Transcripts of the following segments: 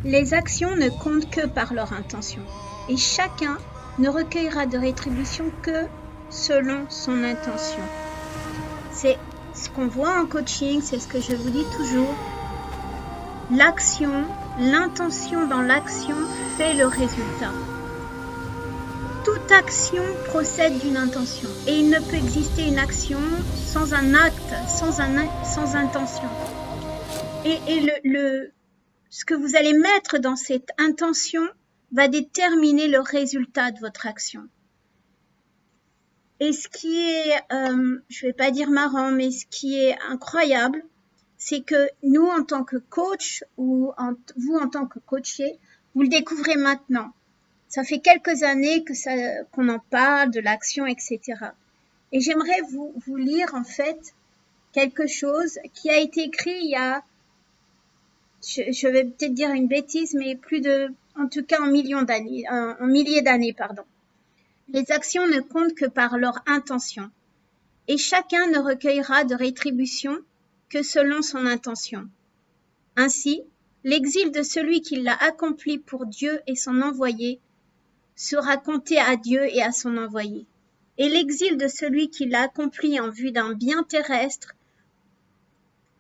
Les actions ne comptent que par leur intention, et chacun ne recueillera de rétribution que selon son intention. C'est ce qu'on voit en coaching, c'est ce que je vous dis toujours. L'action, l'intention dans l'action fait le résultat. Toute action procède d'une intention, et il ne peut exister une action sans un acte, sans intention. Et ce que vous allez mettre dans cette intention va déterminer le résultat de votre action. Et ce qui est, je vais pas dire marrant, mais ce qui est incroyable, c'est que nous, en tant que coach, ou vous, en tant que coaché, vous le découvrez maintenant. Ça fait quelques années qu'on en parle, de l'action, etc. Et j'aimerais vous lire, en fait, quelque chose qui a été écrit il y a, je vais peut-être dire une bêtise, mais en tout cas, en milliers d'années, pardon. Les actions ne comptent que par leur intention, et chacun ne recueillera de rétribution que selon son intention. Ainsi, l'exil de celui qui l'a accompli pour Dieu et son envoyé sera compté à Dieu et à son envoyé. Et l'exil de celui qui l'a accompli en vue d'un bien terrestre,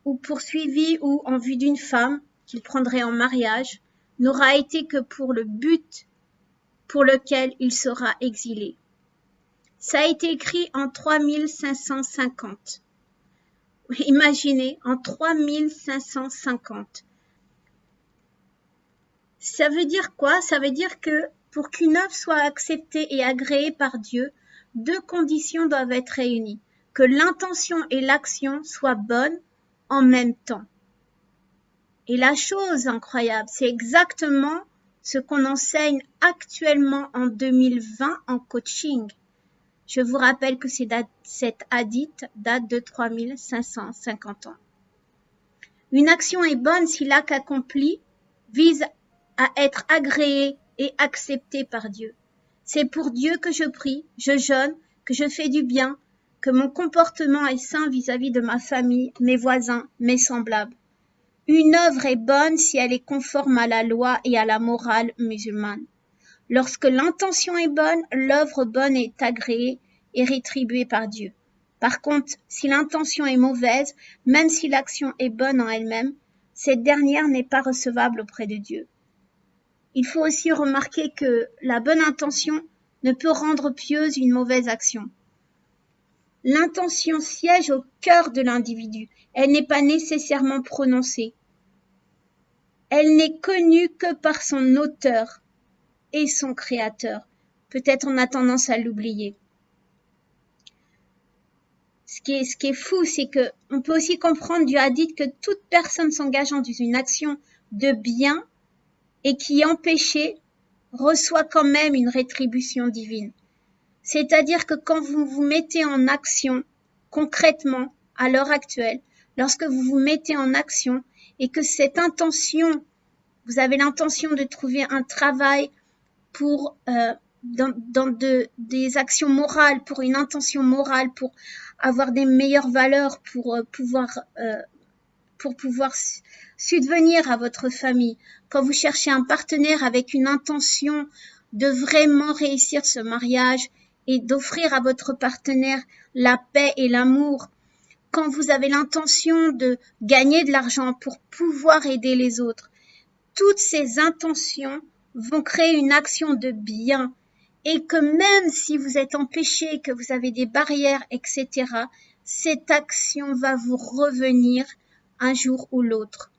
ou poursuivi ou en vue d'une femme qu'il prendrait en mariage, n'aura été que pour le but pour lequel il sera exilé. Ça a été écrit en 3550. Imaginez, en 3550. Ça veut dire quoi? Ça veut dire que pour qu'une œuvre soit acceptée et agréée par Dieu, deux conditions doivent être réunies. Que l'intention et l'action soient bonnes en même temps. Et la chose incroyable, c'est exactement ce qu'on enseigne actuellement en 2020 en coaching. Je vous rappelle que cette hadith date de 3550 ans. Une action est bonne si l'acte accompli vise à être agréé et accepté par Dieu. C'est pour Dieu que je prie, je jeûne, que je fais du bien, que mon comportement est sain vis-à-vis de ma famille, mes voisins, mes semblables. Une œuvre est bonne si elle est conforme à la loi et à la morale musulmane. Lorsque l'intention est bonne, l'œuvre bonne est agréée et rétribuée par Dieu. Par contre, si l'intention est mauvaise, même si l'action est bonne en elle-même, cette dernière n'est pas recevable auprès de Dieu. Il faut aussi remarquer que la bonne intention ne peut rendre pieuse une mauvaise action. L'intention siège au cœur de l'individu. Elle n'est pas nécessairement prononcée. Elle n'est connue que par son auteur et son créateur. Peut-être on a tendance à l'oublier. Ce qui est fou, c'est que on peut aussi comprendre du hadith que toute personne s'engageant dans une action de bien et qui est empêchée reçoit quand même une rétribution divine. C'est-à-dire que quand vous vous mettez en action concrètement à l'heure actuelle, lorsque vous vous mettez en action et que cette intention, vous avez l'intention de trouver un travail pour des actions morales, pour une intention morale, pour avoir des meilleures valeurs, pour pouvoir subvenir à votre famille. Quand vous cherchez un partenaire avec une intention de vraiment réussir ce mariage et d'offrir à votre partenaire la paix et l'amour, quand vous avez l'intention de gagner de l'argent pour pouvoir aider les autres, toutes ces intentions vont créer une action de bien et que même si vous êtes empêché, que vous avez des barrières, etc., cette action va vous revenir un jour ou l'autre.